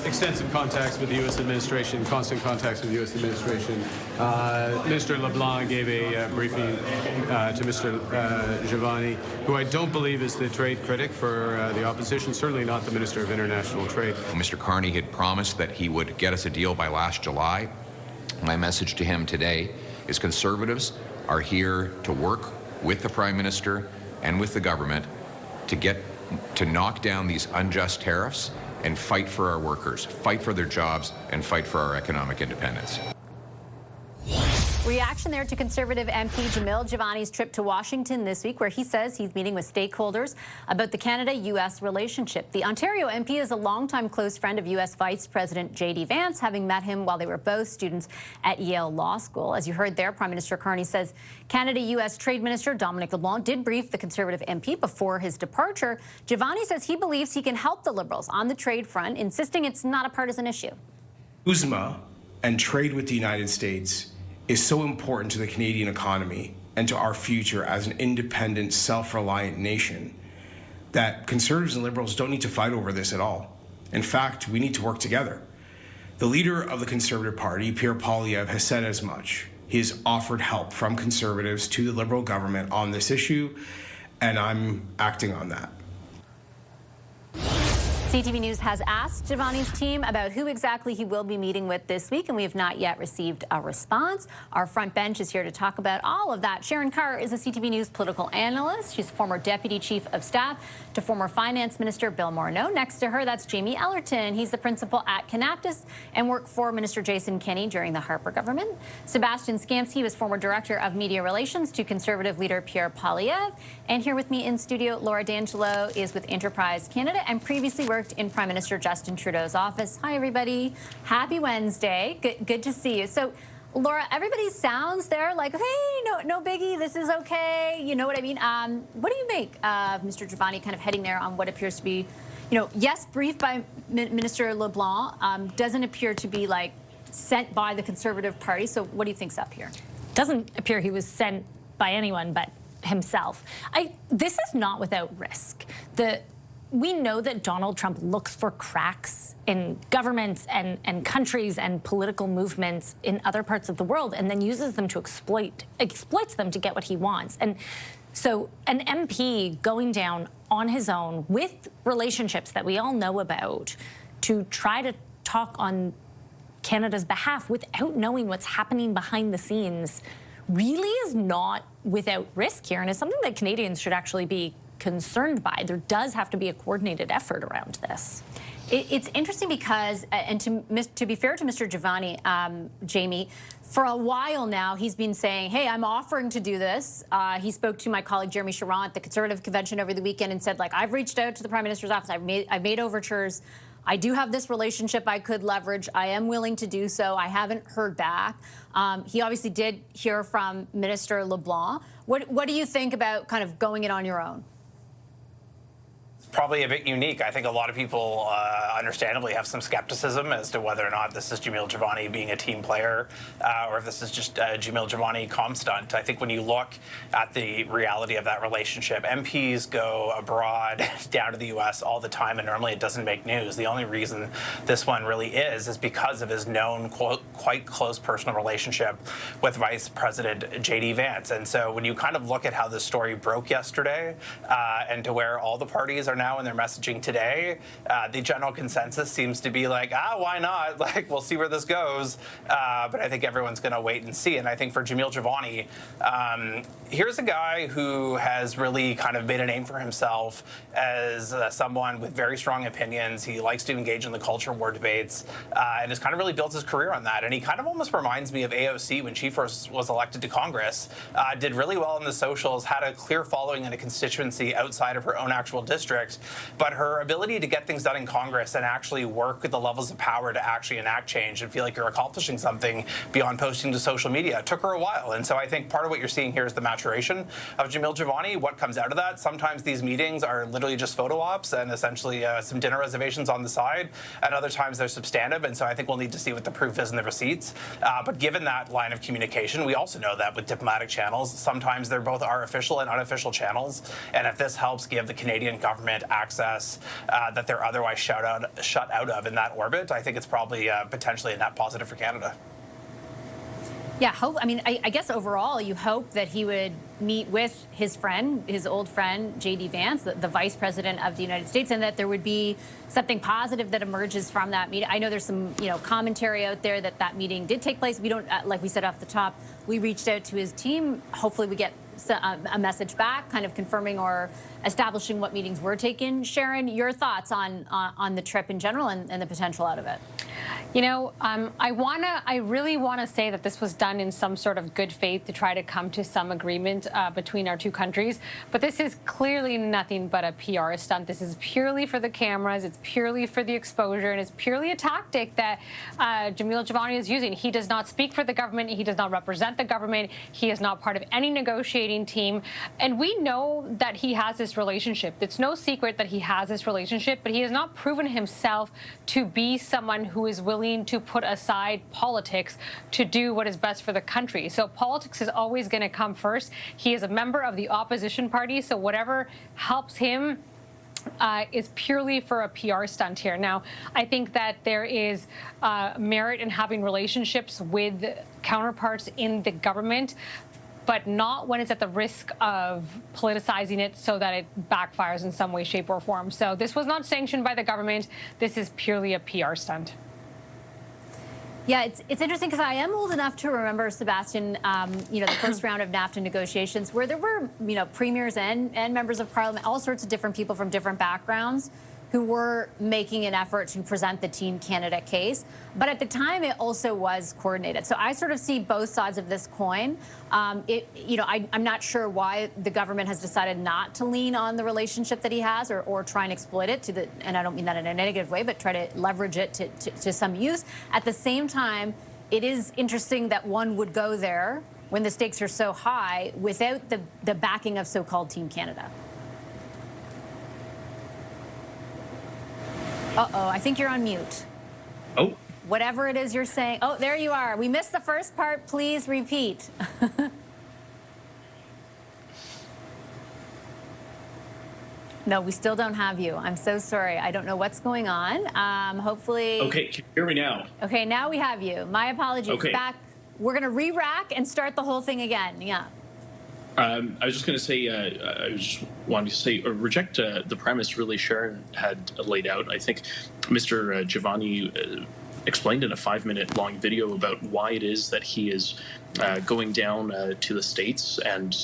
extensive contacts with the U.S. administration, constant contacts with the U.S. administration. Minister LeBlanc gave a briefing to Mr. Javani, who I don't believe is the trade critic for the opposition, certainly not the Minister of International Trade. Mr. Carney had promised that he would get us a deal by last July. My message to him today is Conservatives are here to work with the Prime Minister and with the government to knock down these unjust tariffs and fight for our workers, fight for their jobs, and fight for our economic independence. Reaction there to Conservative MP Jamil Jivani's trip to Washington this week, where he says he's meeting with stakeholders about the Canada-U.S. relationship. The Ontario MP is a longtime close friend of U.S. Vice President JD Vance, having met him while they were both students at Yale Law School. As you heard there, Prime Minister Carney says Canada-U.S. Trade Minister Dominic LeBlanc did brief the Conservative MP before his departure. Jivani says he believes he can help the Liberals on the trade front, insisting it's not a partisan issue. USMA and trade with the United States is so important to the Canadian economy and to our future as an independent, self-reliant nation that Conservatives and Liberals don't need to fight over this at all. In fact, we need to work together. The leader of the Conservative Party, Pierre Poilievre, has said as much. He has offered help from Conservatives to the Liberal government on this issue, and I'm acting on that. CTV News has asked Javani's team about who exactly he will be meeting with this week, and we have not yet received a response. Our front bench is here to talk about all of that. Sharon Carr is a CTV News political analyst. She's former Deputy Chief of Staff to former Finance Minister Bill Morneau. Next to her, that's Jamie Ellerton. He's the principal at Kanaptis and worked for Minister Jason Kenney during the Harper government. Sebastian Scampsky was former Director of Media Relations to Conservative leader Pierre Poilievre. And here with me in studio, Laura D'Angelo is with Enterprise Canada and previously worked in Prime Minister Justin Trudeau's office. Hi, everybody. Happy Wednesday. Good to see you. So, Laura, everybody sounds there like, hey, no biggie, this is okay. You know what I mean? What do you make of Mr. Jivani kind of heading there on what appears to be, yes, briefed by Minister LeBlanc, doesn't appear to be like sent by the Conservative Party. So what do you think's up here? Doesn't appear he was sent by anyone but himself. This is not without risk. We know that Donald Trump looks for cracks in governments and countries and political movements in other parts of the world and then uses them to exploits them to get what he wants. And so an MP going down on his own with relationships that we all know about to try to talk on Canada's behalf without knowing what's happening behind the scenes really is not without risk here, and is something that Canadians should actually be concerned by. There does have to be a coordinated effort around this. It's interesting because, and to be fair to Mr. Jivani, Jamie, for a while now he's been saying, hey, I'm offering to do this. He spoke to my colleague Jeremy Charron at the Conservative Convention over the weekend and said, like, I've reached out to the Prime Minister's office. I've made overtures. I do have this relationship I could leverage. I am willing to do so. I haven't heard back. He obviously did hear from Minister LeBlanc. What do you think about kind of going it on your own? Probably a bit unique. I think a lot of people understandably have some skepticism as to whether or not this is Jamil Jivani being a team player or if this is just Jamil Jivani comm stunt. I think when you look at the reality of that relationship, MPs go abroad down to the U.S. all the time, and normally it doesn't make news. The only reason this one really is because of his known quite close personal relationship with Vice President JD Vance. And so when you kind of look at how this story broke yesterday and to where all the parties are now in their messaging today, the general consensus seems to be like, why not? Like, we'll see where this goes. But I think everyone's going to wait and see. And I think for Jamil Jivani, here's a guy who has really kind of made a name for himself as someone with very strong opinions. He likes to engage in the culture war debates and has kind of really built his career on that. And he kind of almost reminds me of AOC when she first was elected to Congress. Did really well in the socials, had a clear following in a constituency outside of her own actual district. But her ability to get things done in Congress and actually work with the levels of power to actually enact change and feel like you're accomplishing something beyond posting to social media took her a while. And so I think part of what you're seeing here is the maturation of Jamil Jivani. What comes out of that? Sometimes these meetings are literally just photo ops and essentially some dinner reservations on the side, and other times they're substantive, and so I think we'll need to see what the proof is in the receipts. But given that line of communication, we also know that with diplomatic channels, sometimes they're both are official and unofficial channels, and if this helps give the Canadian government access that they're otherwise shut out of in that orbit, I think it's probably potentially a net positive for Canada. Yeah, I guess overall you hope that he would meet with his friend, his old friend, JD Vance, the Vice President of the United States, and that there would be something positive that emerges from that meeting. I know there's some, commentary out there that that meeting did take place. We don't, like we said off the top, we reached out to his team. Hopefully we get a message back, kind of confirming or establishing what meetings were taken. Sharon, your thoughts on the trip in general and the potential out of it? I really want to say that this was done in some sort of good faith to try to come to some agreement between our two countries. But this is clearly nothing but a PR stunt. This is purely for the cameras. It's purely for the exposure. And it's purely a tactic that Jamil Jivani is using. He does not speak for the government. He does not represent the government. He is not part of any negotiating team. And we know that he has this relationship. It's no secret that he has this relationship, but he has not proven himself to be someone who is willing to put aside politics to do what is best for the country. So politics is always going to come first. He is a member of the opposition party, so whatever helps him is purely for a PR stunt here. Now, I think that there is merit in having relationships with counterparts in the government, but not when it's at the risk of politicizing it so that it backfires in some way, shape, or form. So this was not sanctioned by the government. This is purely a PR stunt. Yeah, it's interesting because I am old enough to remember, Sebastian, the first round of NAFTA negotiations where there were, premiers and members of parliament, all sorts of different people from different backgrounds who were making an effort to present the Team Canada case. But at the time, it also was coordinated. So I sort of see both sides of this coin. I'm not sure why the government has decided not to lean on the relationship that he has or try and exploit it and I don't mean that in a negative way, but try to leverage it to some use. At the same time, it is interesting that one would go there when the stakes are so high without the backing of so-called Team Canada. Uh-oh, I think you're on mute. Oh. Whatever it is you're saying. Oh, there you are. We missed the first part. Please repeat. No, we still don't have you. I'm so sorry. I don't know what's going on. Hopefully... Okay, can you hear me now? Okay, now we have you. My apologies. Okay. Back. We're going to re-rack and start the whole thing again. Yeah. I was just going to say, I just wanted to say, reject the premise really Sharon had laid out. I think Mr. Javani explained in a 5-minute long video about why it is that he is going down to the States and,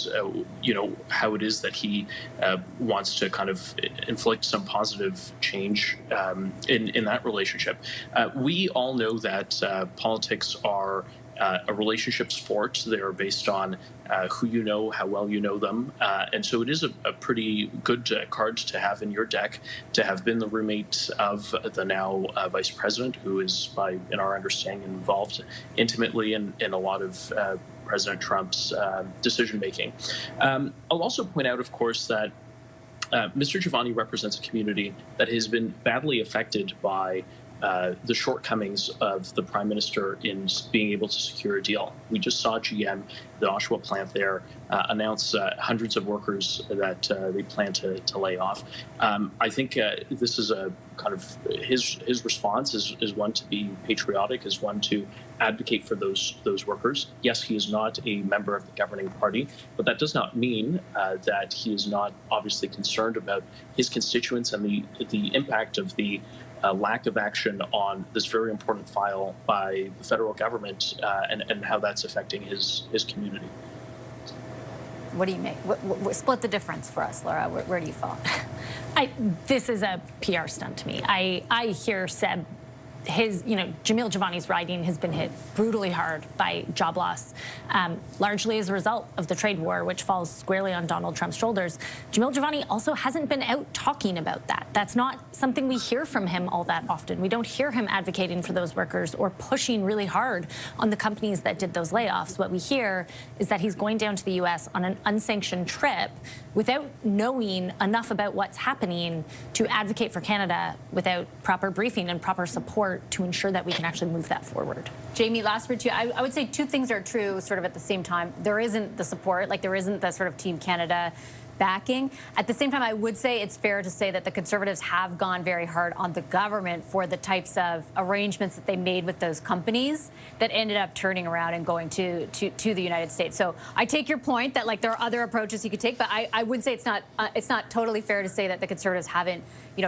how it is that he wants to kind of inflict some positive change in that relationship. We all know that politics are a relationship sport. They are based on who you know, how well you know them. And so it is a pretty good card to have in your deck, to have been the roommate of the now vice president, who is, in our understanding, involved intimately in a lot of President Trump's decision-making. I'll also point out, of course, that Mr. Javani represents a community that has been badly affected by the shortcomings of the Prime Minister in being able to secure a deal. We just saw GM, the Oshawa plant there, announce hundreds of workers that they plan to lay off. I think this is a kind of his response is one to be patriotic, is one to advocate for those workers. Yes, he is not a member of the governing party, but that does not mean that he is not obviously concerned about his constituents and the impact of the lack of action on this very important file by the federal government and how that's affecting his community. What do you make? Split the difference for us, Laura. Where do you fall? This is a PR stunt to me. I hear Seb Jamil Jivani's riding has been hit brutally hard by job loss, largely as a result of the trade war, which falls squarely on Donald Trump's shoulders. Jamil Jivani also hasn't been out talking about that. That's not something we hear from him all that often. We don't hear him advocating for those workers or pushing really hard on the companies that did those layoffs. What we hear is that he's going down to the U.S. on an unsanctioned trip without knowing enough about what's happening to advocate for Canada without proper briefing and proper support to ensure that we can actually move that forward. Jamie, last word to you. I would say two things are true sort of at the same time. There isn't the support, like there isn't the sort of Team Canada backing. At the same time, I would say it's fair to say that the Conservatives have gone very hard on the government for the types of arrangements that they made with those companies that ended up turning around and going to the United States. So I take your point that like there are other approaches you could take, but I would say it's not totally fair to say that the Conservatives haven't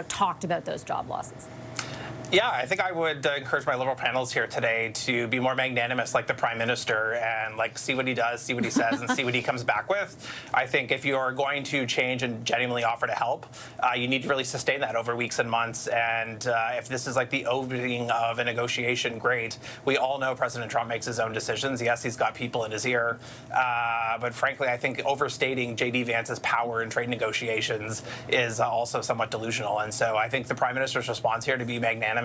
talked about those job losses. Yeah, I think I would encourage my Liberal panelists here today to be more magnanimous like the Prime Minister and like see what he does, see what he says, and see what he comes back with. I think if you are going to change and genuinely offer to help, you need to really sustain that over weeks and months. And if this is like the opening of a negotiation, great. We all know President Trump makes his own decisions. Yes, he's got people in his ear. But frankly, I think overstating JD Vance's power in trade negotiations is also somewhat delusional. And so I think the Prime Minister's response here to be magnanimous,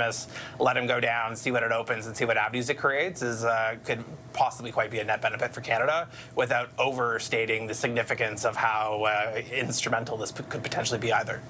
let him go down, see what it opens, and see what avenues it creates could possibly quite be a net benefit for Canada without overstating the significance of how instrumental this could potentially be either.